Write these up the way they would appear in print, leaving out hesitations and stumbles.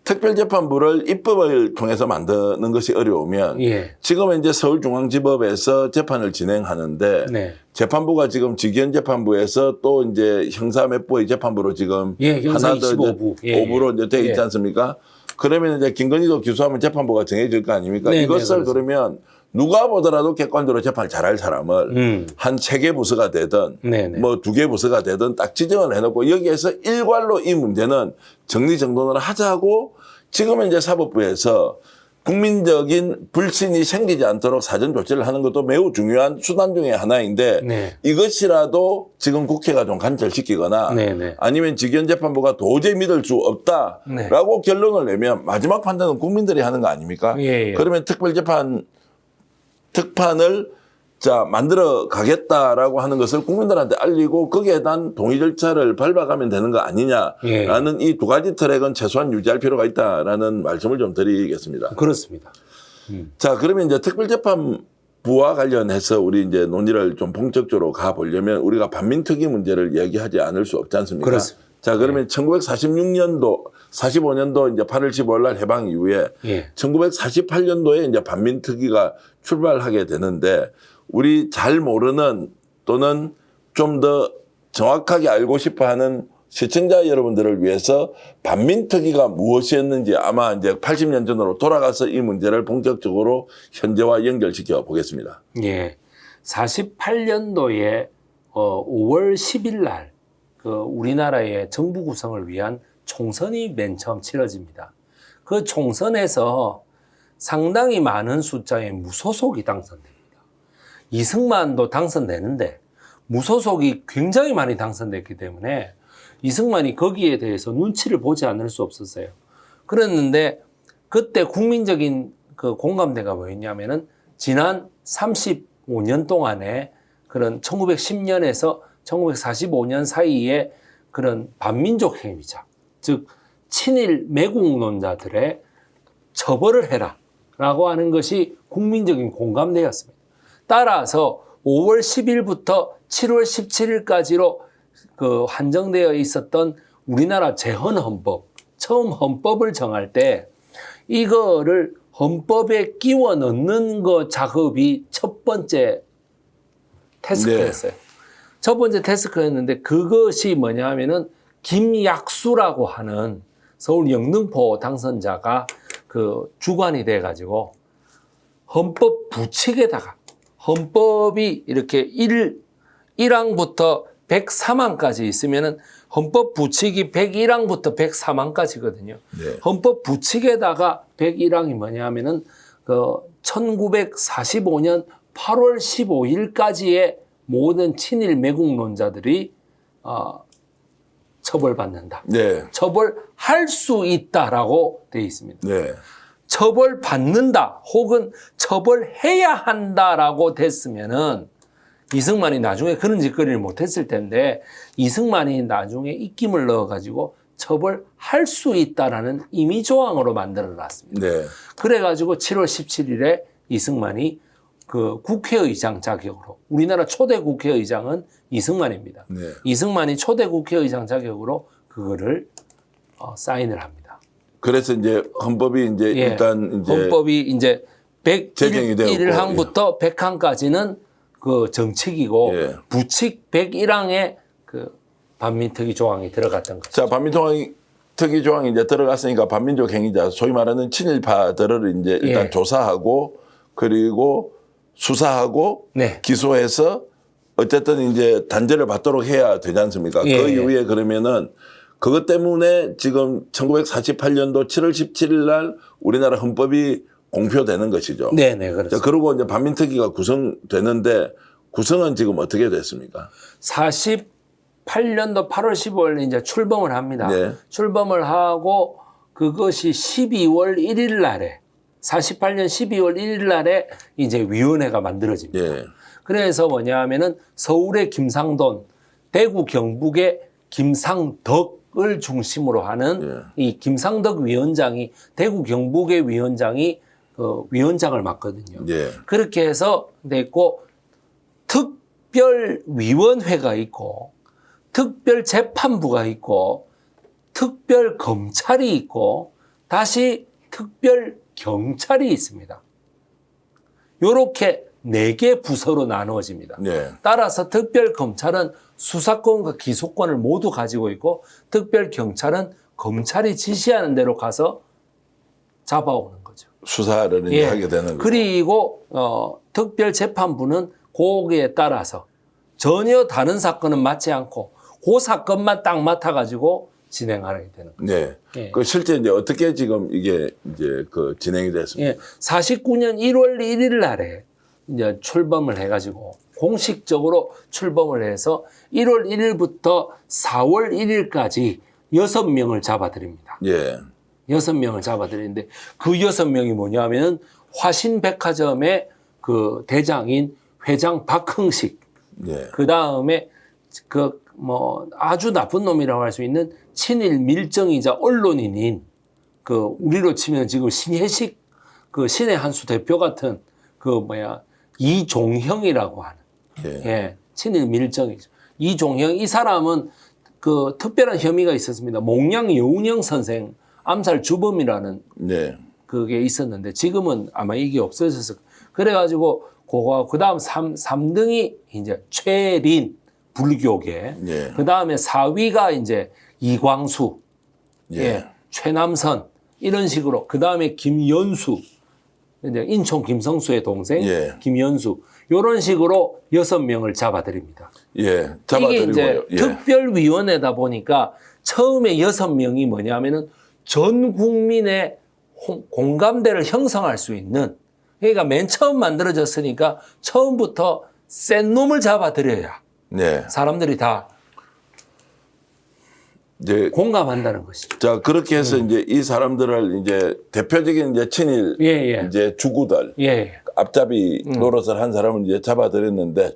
특별재판부를 입법을 통해서 만드는 것이 어려우면 예. 지금은 이제 서울중앙지법에서 재판을 진행하는데 네. 재판부가 지금 직위원재판부에서 또 이제 형사 몇 부의 재판부로 지금 예, 형사 하나 더 25부. 예, 5부로 이제 돼 있지 예. 않습니까? 그러면 이제 김건희도 기소하면 재판부가 정해질 거 아닙니까? 네, 이것을 네, 그러면 누가 보더라도 객관적으로 재판을 잘할 사람을 한 3개 부서가 되든 네, 네. 뭐 2개 부서가 되든 딱 지정을 해놓고 여기에서 일괄로 이 문제는 정리정돈을 하자고 지금은 이제 사법부에서 국민적인 불신이 생기지 않도록 사전 조치를 하는 것도 매우 중요한 수단 중에 하나인데 네. 이것이라도 지금 국회가 좀 간철시키거나 네, 네. 아니면 직위원재판부가 도저히 믿을 수 없다라고 결론을 내면 마지막 판단은 국민들이 하는 거 아닙니까? 예, 예. 그러면 특판을 만들어 가겠다라고 하는 것을 국민들한테 알리고 거기에 대한 동의 절차를 밟아가면 되는 거 아니냐라는 이 두 가지 트랙은 최소한 유지할 필요가 있다라는 말씀을 좀 드리겠습니다. 그렇습니다. 자, 그러면 이제 특별재판부와 관련해서 우리 이제 논의를 좀 본격적으로 가보려면 우리가 반민특위 문제를 얘기하지 않을 수 없지 않습니까? 그렇습니다. 자, 그러면 1946년도, 45년도 이제 8월 15일 날 해방 이후에 1948년도에 이제 반민특위가 출발하게 되는데 우리 잘 모르는 또는 좀 더 정확하게 알고 싶어 하는 시청자 여러분들을 위해서 반민특위가 무엇이었는지 아마 이제 80년 전으로 돌아가서 이 문제를 본격적으로 현재와 연결시켜 보겠습니다. 예. 48년도에 5월 10일 날 우리나라의 정부 구성을 위한 총선이 맨 처음 치러집니다. 그 총선에서 상당히 많은 숫자의 무소속이 당선됩니다. 이승만도 당선되는데 무소속이 굉장히 많이 당선됐기 때문에 이승만이 거기에 대해서 눈치를 보지 않을 수 없었어요. 그랬는데 그때 국민적인 그 공감대가 뭐였냐면은 지난 35년 동안에 그런 1910년에서 1945년 사이에 그런 반민족 행위자, 즉 친일 매국론자들의 처벌을 해라 라고 하는 것이 국민적인 공감대였습니다. 따라서 5월 10일부터 7월 17일까지로 그 한정되어 있었던 우리나라 재헌헌법, 처음 헌법을 정할 때 이거를 헌법에 끼워 넣는 거 작업이 첫 번째 태스크였어요. 네. 첫 번째 태스크였는데 그것이 뭐냐 하면은 김약수라고 하는 서울 영등포 당선자가 그 주관이 돼가지고 헌법 부칙에다가 헌법이 이렇게 1항부터 103항까지 있으면은 헌법 부칙이 101항부터 103항까지거든요. 네. 헌법 부칙에다가 101항이 뭐냐 하면은 그 1945년 8월 15일까지의 모든 친일 매국론자들이 처벌받는다. 네. 처벌할 수 있다라고 되어 있습니다. 네. 처벌받는다 혹은 처벌해야 한다라고 됐으면은 이승만이 나중에 그런 짓거리를 못했을 텐데 이승만이 나중에 입김을 넣어가지고 처벌할 수 있다라는 임의 조항으로 만들어놨습니다. 네. 그래가지고 7월 17일에 이승만이 그 국회의장 자격으로 우리나라 초대 국회의장은 이승만입니다. 네. 이승만이 초대 국회의장 자격으로 그거를 사인을 합니다. 그래서 이제 헌법이 이제 일단 이제 헌법이 이제 101항부터 100항까지는 그 정칙이고 부칙 101항에 그 반민특위 조항이 들어갔던 거죠. 자, 반민특위 조항이 이제 들어갔으니까 반민족 행위자, 소위 말하는 친일파들을 이제 일단 조사하고 그리고 수사하고 기소해서 어쨌든 이제 단죄를 받도록 해야 되지 않습니까? 그 이후에 그러면은 그것 때문에 지금 1948년도 7월 17일 날 우리나라 헌법이 공표되는 것이죠. 네네, 그렇습니다. 자, 그리고 이제 반민특위가 구성되는데 구성은 지금 어떻게 됐습니까? 48년도 8월 15일 이제 출범을 합니다. 네. 출범을 하고 그것이 12월 1일 날에 48년 12월 1일 날에 이제 위원회가 만들어집니다. 예. 그래서 뭐냐 하면은 서울의 김상돈, 대구 경북의 김상덕을 중심으로 하는 이 김상덕 위원장이 대구 경북의 위원장이 위원장을 맡거든요. 그렇게 해서 됐고 특별위원회가 있고 특별재판부가 있고 특별검찰이 있고 다시 특별 경찰이 있습니다. 요렇게 4개 부서로 나누어집니다. 네. 따라서 특별 검찰은 수사권과 기소권을 모두 가지고 있고 특별 경찰은 검찰이 지시하는 대로 가서 잡아오는 거죠. 수사를 이제 하게 되는 거죠. 그리고 특별 재판부는 거기에 따라서 전혀 다른 사건은 맡지 않고 그 사건만 딱 맡아가지고 진행하게 되는 거죠. 네. 예. 그 실제 이제 어떻게 지금 이게 이제 그 진행이 됐습니까? 예, 49년 1월 1일 날에 이제 출범을 해가지고 공식적으로 출범을 해서 1월 1일부터 4월 1일까지 6명을 잡아들입니다. 예. 6명을 잡아들이는데 그 6명이 뭐냐면은 화신백화점의 그 대장인 회장 박흥식, 예. 그 다음에 그 뭐 아주 나쁜 놈이라고 할 수 있는 친일 밀정이자 언론인인 그 우리로 치면 지금 신혜식 그 신의 한수 대표 같은 그 뭐야 이종형이라고 하는 예, 친일 밀정이죠. 이종형 이 사람은 그 특별한 혐의가 있었습니다. 몽양 여운형 선생 암살 주범이라는 네. 그게 있었는데 지금은 아마 이게 없어져서 그래가지고 그거 그다음 3등이 이제 최린 불교계 예. 그다음에 4위가 이제 이광수 예. 예, 최남선 이런 식으로 그다음에 김연수 이제 인천 김성수의 동생 예. 김연수 이런 식으로 6명을 잡아들입니다. 예. 이게 잡아드리고요. 이제 예. 특별위원회다 보니까 처음에 6명이 뭐냐면은 전 국민의 공감대를 형성할 수 있는 그러니까 맨 처음 만들어졌으니까 처음부터 센 놈을 잡아들여야 네. 사람들이 다 이제 공감한다는 것이죠. 자 그렇게 해서 이제 이 사람들을 이제 대표적인 이제 친일 예, 예. 이제 주구들 예. 앞잡이 노릇을 한 사람을 이제 잡아들였는데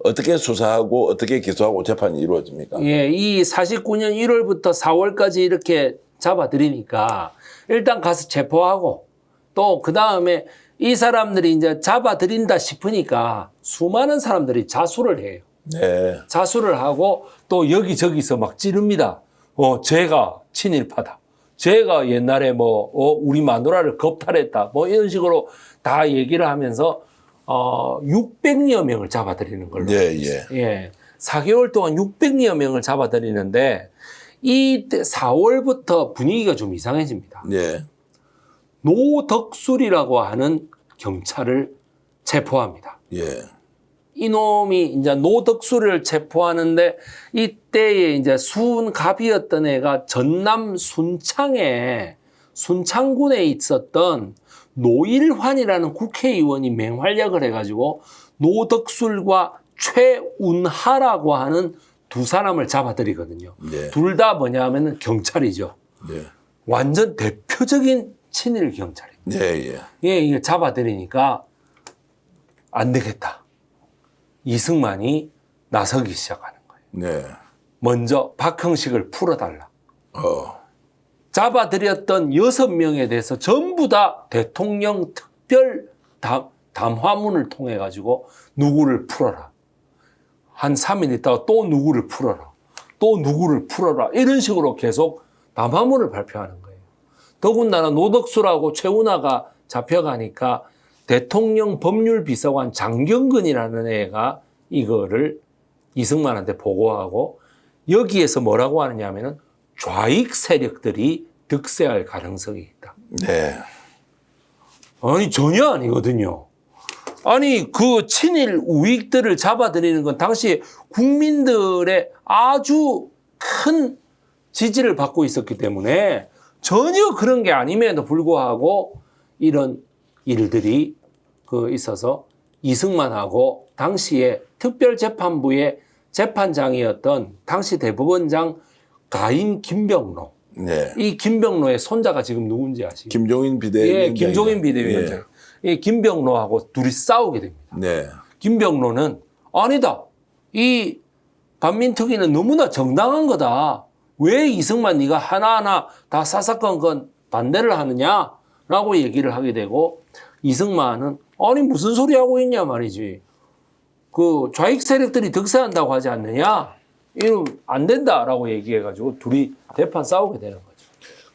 어떻게 수사하고 어떻게 기소하고 재판이 이루어집니까? 예, 이 49년 1월부터 4월까지 이렇게 잡아들이니까 일단 가서 체포하고 또 그 다음에 이 사람들이 이제 잡아들인다 싶으니까 수많은 사람들이 자수를 해요. 네. 자수를 하고 또 여기저기서 막 찌릅니다. 제가 친일파다. 제가 옛날에 우리 마누라를 겁탈했다. 뭐 이런 식으로 다 얘기를 하면서 600여 명을 잡아들이는 걸로. 예, 예. 예. 4개월 동안 600여 명을 잡아들이는데 이때 4월부터 분위기가 좀 이상해집니다. 예. 노덕술이라고 하는 경찰을 체포합니다. 예. 이놈이 이제 노덕술을 체포하는데 이때에 이제 순갑이었던 애가 전남 순창군에 있었던 노일환이라는 국회의원이 맹활약을 해가지고 노덕술과 최운하라고 하는 두 사람을 잡아들이거든요. 네. 둘 다 뭐냐 하면은 경찰이죠. 네. 완전 대표적인 친일 경찰입니다. 네, 예. 예, 이게 잡아들이니까 안 되겠다. 이승만이 나서기 시작하는 거예요. 네. 먼저 박형식을 풀어달라. 잡아들였던 6명에 대해서 전부 다 대통령 특별 담화문을 통해 가지고 누구를 풀어라. 한 3일 있다가 또 누구를 풀어라. 또 누구를 풀어라. 이런 식으로 계속 담화문을 발표하는 거예요. 더군다나 노덕수라고 최운하가 잡혀가니까 대통령 법률비서관 장경근이라는 애가 이거를 이승만한테 보고하고 여기에서 뭐라고 하느냐 하면은 좌익 세력들이 득세할 가능성이 있다. 네. 아니, 전혀 아니거든요. 아니, 그 친일 우익들을 잡아들이는 건 당시 국민들의 아주 큰 지지를 받고 있었기 때문에 전혀 그런 게 아님에도 불구하고 이런 일들이 있어서 이승만하고 당시에 특별재판부의 재판장이었던 당시 대법원장 가인 김병로. 네. 이 김병로의 손자가 지금 누군지 아시죠? 김종인 비대위원장. 예, 김종인 비대위원장. 예. 이 김병로하고 둘이 싸우게 됩니다. 네. 김병로는 아니다. 이 반민특위는 너무나 정당한 거다. 왜 이승만 네가 하나하나 다 사사건건 반대를 하느냐라고 얘기를 하게 되고 이승만은 아니 무슨 소리 하고 있냐 말이지. 그 좌익 세력들이 득세한다고 하지 않느냐? 이건 안 된다라고 얘기해가지고 둘이 대판 싸우게 되는 거죠.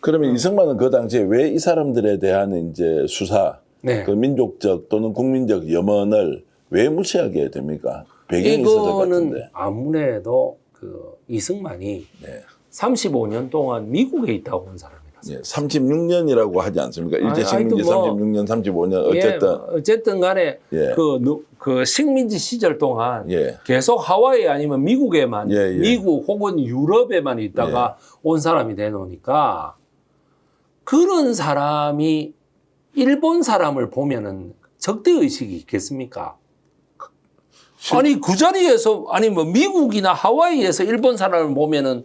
그러면 이승만은 그 당시에 왜 이 사람들에 대한 이제 수사, 네. 그 민족적 또는 국민적 염원을 왜 무시하게 됩니까? 배경이 있어서 이거는 같은데. 아무래도 그 이승만이 네. 35년 동안 미국에 있다고 온 사람이라서. 예, 36년이라고 하지 않습니까? 일제 식민지 하여튼 36년, 35년 어쨌든 어쨌든 간에 예. 그 식민지 시절 동안 예. 계속 하와이 아니면 미국에만 예, 예. 미국 혹은 유럽에만 있다가 온 사람이 되노니까 그런 사람이 일본 사람을 보면은 적대 의식이 있겠습니까? 아니 그 자리에서 아니 뭐 미국이나 하와이에서 일본 사람을 보면은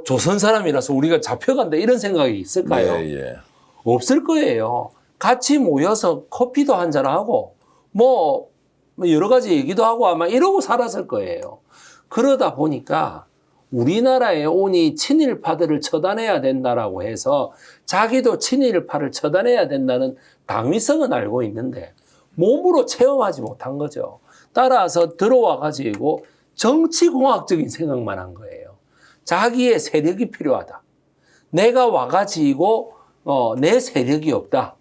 조선 사람이라서 우리가 잡혀간다 이런 생각이 있을까요? 예, 예. 없을 거예요. 같이 모여서 커피도 한잔하고 뭐 여러 가지 얘기도 하고 아마 이러고 살았을 거예요. 그러다 보니까 우리나라에 오니 친일파들을 처단해야 된다라고 해서 자기도 친일파를 처단해야 된다는 당위성은 알고 있는데 몸으로 체험하지 못한 거죠. 따라서 들어와 가지고 정치공학적인 생각만 한 거예요. 자기의 세력이 필요하다. 내가 와가지고 내 세력이 없다.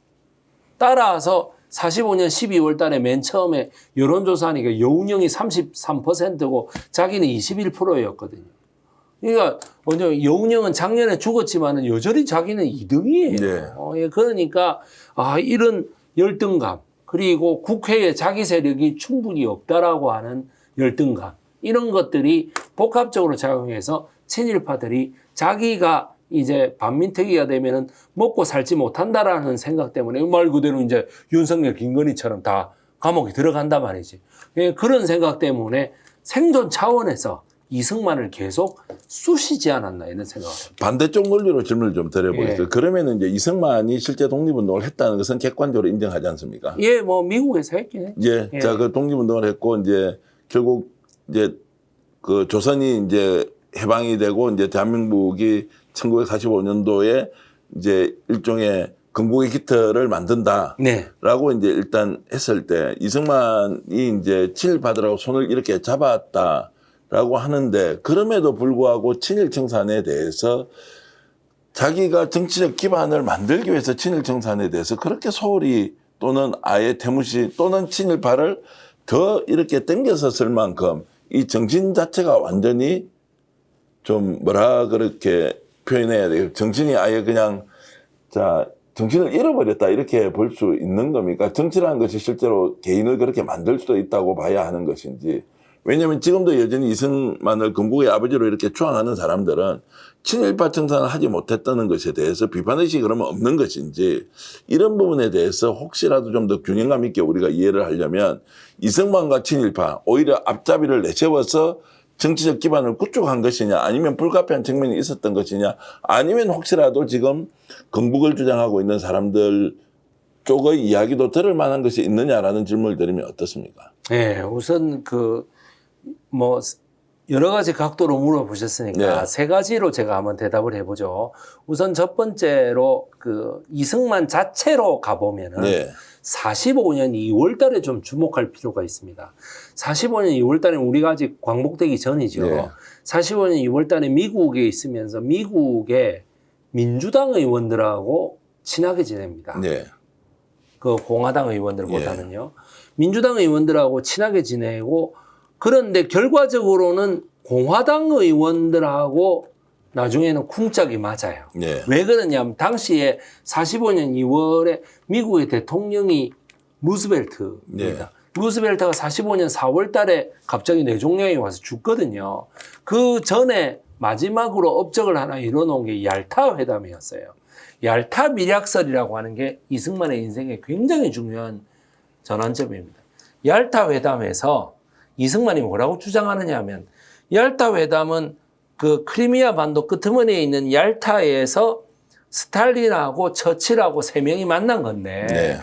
따라서 45년 12월 달에 맨 처음에 여론조사하니까 여운형이 33%고 자기는 21%였거든요. 그러니까 여운형은 작년에 죽었지만 여전히 자기는 2등이에요. 네. 그러니까 이런 열등감 그리고 국회에 자기 세력이 충분히 없다라고 하는 열등감 이런 것들이 복합적으로 작용해서 친일파들이 자기가 이제 반민특위가 되면은 먹고 살지 못한다라는 생각 때문에 말 그대로 이제 윤석열, 김건희처럼 다 감옥에 들어간단 말이지. 그런 생각 때문에 생존 차원에서 이승만을 계속 쑤시지 않았나 이런 생각을 합니다. 반대쪽 논리로 질문을 좀 드려보겠습니다. 예. 그러면은 이제 이승만이 실제 독립운동을 했다는 것은 객관적으로 인정하지 않습니까? 예, 뭐 미국에서 했긴 했죠. 예. 예. 자, 그 독립운동을 했고 이제 결국 이제 그 조선이 이제 해방이 되고 이제 대한민국이 1945년도에 이제 일종의 건국의 깃털을 만든다라고 네. 이제 일단 했을 때 이승만이 이제 친일파들하고 손을 이렇게 잡았다라고 하는데 그럼에도 불구하고 친일 청산에 대해서 자기가 정치적 기반을 만들기 위해서 친일 청산에 대해서 그렇게 소홀히 또는 아예 태무시 또는 친일파를 더 이렇게 땡겨서 쓸 만큼 이 정신 자체가 완전히 좀 뭐라 그렇게 표현해야 돼요. 정신이 아예 그냥 정신을 잃어버렸다 이렇게 볼 수 있는 겁니까? 정치라는 것이 실제로 개인을 그렇게 만들 수도 있다고 봐야 하는 것인지. 왜냐하면 지금도 여전히 이승만을 건국의 아버지로 이렇게 추앙하는 사람들은 친일파 청산을 하지 못했다는 것에 대해서 비판의식이 그러면 없는 것인지 이런 부분에 대해서 혹시라도 좀 더 균형감 있게 우리가 이해를 하려면 이승만과 친일파 오히려 앞잡이를 내세워서 정치적 기반을 구축한 것이냐 아니면 불가피한 측면이 있었던 것이냐 아니면 혹시라도 지금 건국을 주장하고 있는 사람들 쪽의 이야기도 들을 만한 것이 있느냐라는 질문을 드리면 어떻습니까? 네, 우선 뭐 여러 가지 각도로 물어보셨으니까 네. 세 가지로 제가 한번 대답을 해보죠. 우선 첫 번째로 이승만 자체로 가보면은 네. 45년 2월 달에 좀 주목할 필요가 있습니다. 45년 2월 달에 우리가 아직 광복되기 전이죠. 네. 45년 2월 달에 미국에 있으면서 미국의 민주당 의원들하고 친하게 지냅니다. 네. 그 공화당 의원들보다는요. 민주당 의원들하고 친하게 지내고 그런데 결과적으로는 공화당 의원들하고 나중에는 쿵짝이 맞아요. 네. 왜 그러냐면 당시에 45년 2월에 미국의 대통령이 루스벨트입니다. 네. 루스벨트가 45년 4월 달에 갑자기 뇌종양이 와서 죽거든요. 그 전에 마지막으로 업적을 하나 이뤄놓은 게 얄타 회담이었어요. 얄타 밀약설이라고 하는 게 이승만의 인생에 굉장히 중요한 전환점입니다. 얄타 회담에서 이승만이 뭐라고 주장하느냐 하면 얄타 회담은 그 크리미아 반도 끄트머니에 있는 얄타에서 스탈린하고 처칠하고 세 명이 만난 건데 네.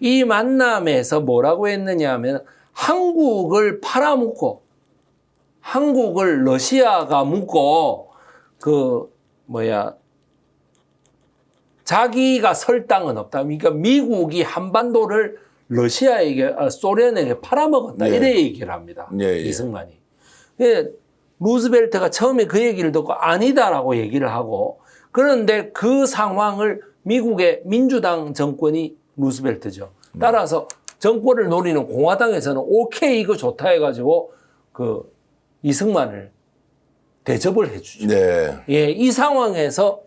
이 만남에서 뭐라고 했느냐 하면 한국을 팔아먹고 한국을 러시아가 묻고 자기가 설 땅은 없다. 그러니까 미국이 한반도를 러시아에게 소련에게 팔아먹었다. 네. 이래 얘기를 합니다. 네, 이승만이. 루스벨트가 처음에 그 얘기를 듣고 아니다라고 얘기를 하고 그런데 그 상황을 미국의 민주당 정권이 루스벨트죠. 따라서 정권을 노리는 공화당에서는 오케이 이거 좋다 해가지고 그 이승만을 대접을 해주죠. 네. 예, 이 상황에서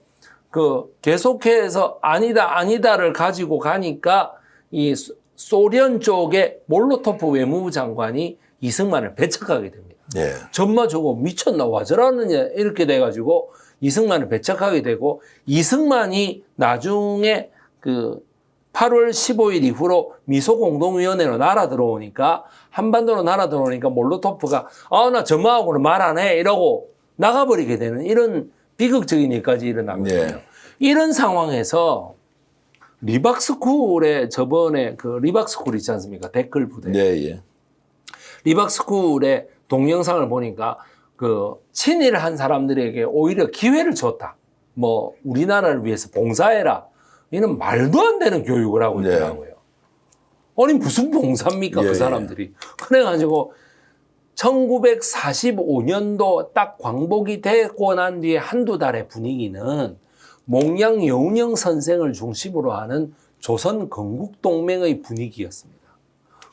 그 계속해서 아니다를 가지고 가니까 이 소련 쪽의 몰로토프 외무부 장관이 이승만을 배척하게 됩니다. 네. 전마 저거 미쳤나 와 저러느냐 이렇게 돼가지고 이승만을 배척하게 되고 이승만이 나중에 그 8월 15일 이후로 미소공동위원회로 날아 들어오니까 한반도로 날아 들어오니까 몰로토프가 나 전마하고는 말 안 해 이러고 나가버리게 되는 이런 비극적인 일까지 일어나거든요. 네. 이런 상황에서 리박스쿨에 저번에 그 리박스쿨 있지 않습니까? 댓글 부대. 네, 예. 리박스쿨의 동영상을 보니까 그 친일을 한 사람들에게 오히려 기회를 줬다. 뭐 우리나라를 위해서 봉사해라. 이는 말도 안 되는 교육을 하고 있더라고요. 아니 무슨 봉사입니까 그 사람들이. 그래가지고 1945년도 딱 광복이 되고 난 뒤에 한두 달의 분위기는 몽양 여운형 선생을 중심으로 하는 조선 건국동맹의 분위기였습니다.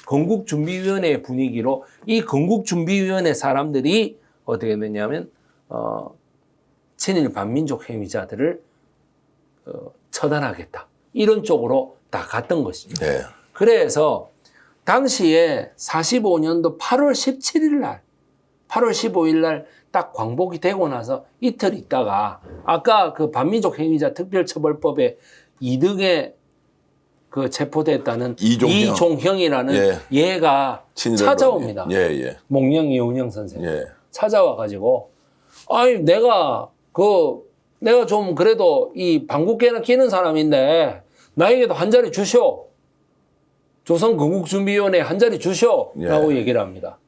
건국준비위원회의 분위기로 이 건국준비위원회 사람들이 어떻게 됐냐면 친일 반민족 행위자들을 처단하겠다. 이런 쪽으로 다 갔던 것입니다. 네. 그래서 당시에 45년도 8월 17일 날, 8월 15일 날 딱 광복이 되고 나서 이틀 있다가 아까 그 반민족 행위자 특별처벌법에 2등에 그 체포됐다는 이종형이라는 얘가 찾아옵니다. 몽양 여운형 선생. 찾아와가지고 아니 내가 좀 그래도 이 방국계나 끼는 사람인데 나에게도 한 자리 주시오. 조선건국준비위원회 한 자리 주시오. 라고 얘기를 합니다.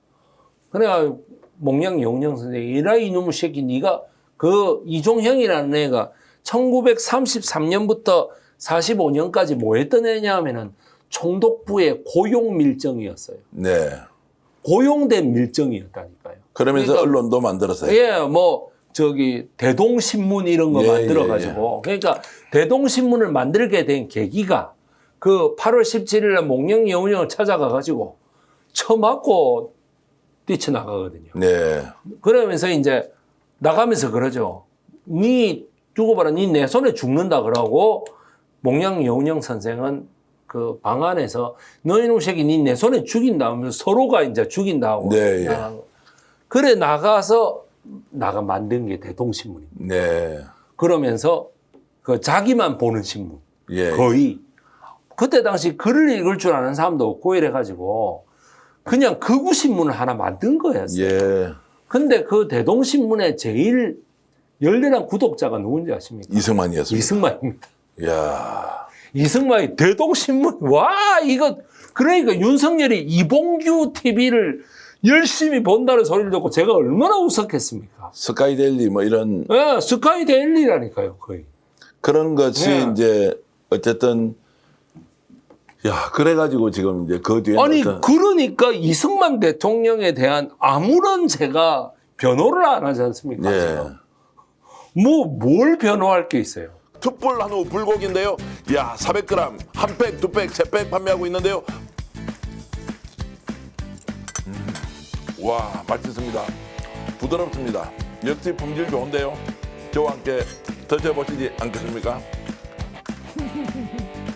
그래가 몽양 여운형 선생이 이라 이놈의 새끼 네가 그 이종형이라는 애가 1933년부터 45년까지 뭐 했던 애냐 하면은 총독부의 고용 밀정이었어요. 네. 고용된 밀정이었다니까요. 그러면서 그러니까, 언론도 만들었어요. 예, 뭐 저기 대동신문 이런 거 만들어가지고 그러니까 대동신문을 만들게 된 계기가 그 8월 17일 날 몽양 여운형을 찾아가가지고 쳐맞고 뛰쳐나가거든요. 네. 그러면서 이제 나가면서 그러죠. 니 두고 봐라, 니 내 손에 죽는다 그러고 몽양 여운형 선생은 그 방 안에서 너희놈 새끼 니 내 손에 죽인다 하면서 서로가 이제 죽인다고. 네, 그래 나가서 만든 게 대동신문입니다. 네. 그러면서 그 자기만 보는 신문. 거의. 그때 당시 글을 읽을 줄 아는 사람도 없고 이래가지고 그냥 극우신문을 하나 만든 거였어요. 근데 그 대동신문의 제일 열렬한 구독자가 누군지 아십니까? 이승만이었습니다. 이승만입니다. 이야. 이승만이 대동신문, 이거, 그러니까 윤석열이 이봉규 TV를 열심히 본다는 소리를 듣고 제가 얼마나 웃었겠습니까? 스카이데일리 뭐 이런. 네, 스카이데일리라니까요, 거의. 그런 것이 이제 어쨌든 그래가지고 지금 이제 그 뒤에 그러니까 이승만 대통령에 대한 아무런 제가 변호를 안 하지 않습니까? 뭘 변호할 게 있어요? 툭불 한우 불고기인데요. 400g 한 팩, 두 팩, 세 팩 판매하고 있는데요. 와, 맛있습니다. 부드럽습니다. 역시 품질 좋은데요. 저와 함께 드셔보시지 않겠습니까?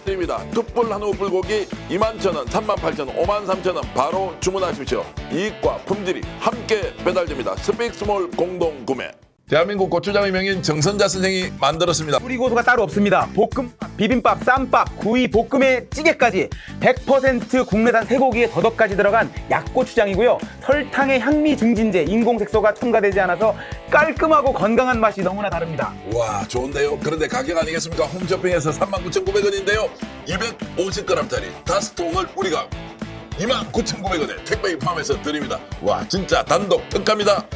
입니다. 툭불 한우 불고기 21,000원, 38,000원, 53,000원 바로 주문하십시오. 이익과 품질이 함께 배달됩니다. 스픽스몰 공동 구매. 대한민국 고추장의 명인 정선자 선생이 만들었습니다. 뿌리 고수가 따로 없습니다. 볶음, 비빔밥, 쌈밥, 구이, 볶음에 찌개까지 100% 국내산 쇠고기에 더덕까지 들어간 약고추장이고요. 설탕의 향미 증진제, 인공색소가 첨가되지 않아서 깔끔하고 건강한 맛이 너무나 다릅니다. 와, 좋은데요. 그런데 가격 아니겠습니까? 홈쇼핑에서 39,900원인데요. 250g짜리 5통을 우리가 29,900원에 택배에 포함해서 드립니다. 와, 진짜 단독 특가입니다.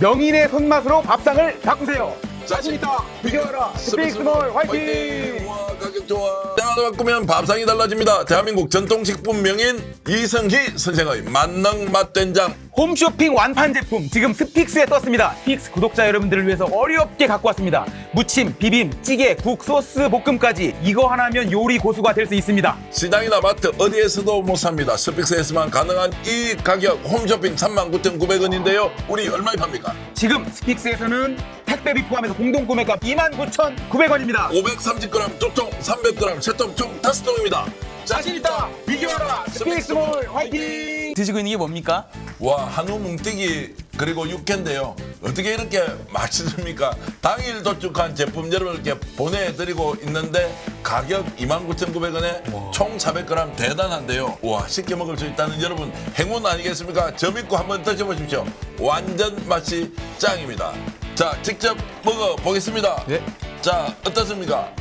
명인의 손맛으로 밥상을 바꾸세요. 자신 있다. 비교하라. 스픽스몰 화이팅! 와, 가격 좋아. 때마다 바꾸면 밥상이 달라집니다. 대한민국 전통식품 명인 이성희 선생의 만능 맛된장 홈쇼핑 완판 제품 지금 스픽스에 떴습니다. 스픽스 구독자 여러분들을 위해서 어렵게 갖고 왔습니다. 무침, 비빔, 찌개, 국, 소스, 볶음까지 이거 하나면 요리 고수가 될 수 있습니다. 시장이나 마트 어디에서도 못 삽니다. 스픽스에서만 가능한 이 가격 홈쇼핑 39,900원인데요. 우리 얼마에 팝니까? 지금 스픽스에서는 택배비 포함해서 공동 구매가 29,900원입니다. 530g 두 통, 300g 세 통, 총 5통입니다. 자신있다 비교하라 스픽스몰 화이팅! 드시고 있는 게 뭡니까? 와, 한우 뭉티기 그리고 육회인데요. 어떻게 이렇게 맛있습니까? 당일 도축한 제품 여러분께 보내드리고 있는데 가격 29,900원에 총 400g 대단한데요. 와, 쉽게 먹을 수 있다는 여러분 행운 아니겠습니까? 저 믿고 한번 드셔보십시오. 완전 맛이 짱입니다. 자, 직접 먹어보겠습니다. 네. 자, 어떻습니까?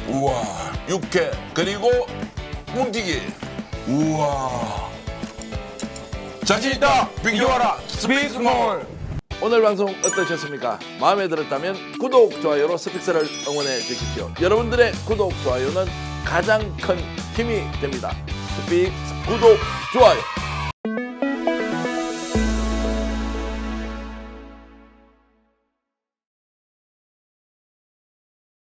우와, 육회 그리고 뭉티기. 우와, 자신있다 비교하라 스픽스몰. 오늘 방송 어떠셨습니까? 마음에 들었다면 구독, 좋아요로 스픽스를 응원해 주십시오. 여러분들의 구독, 좋아요는 가장 큰 힘이 됩니다. 스픽스 구독, 좋아요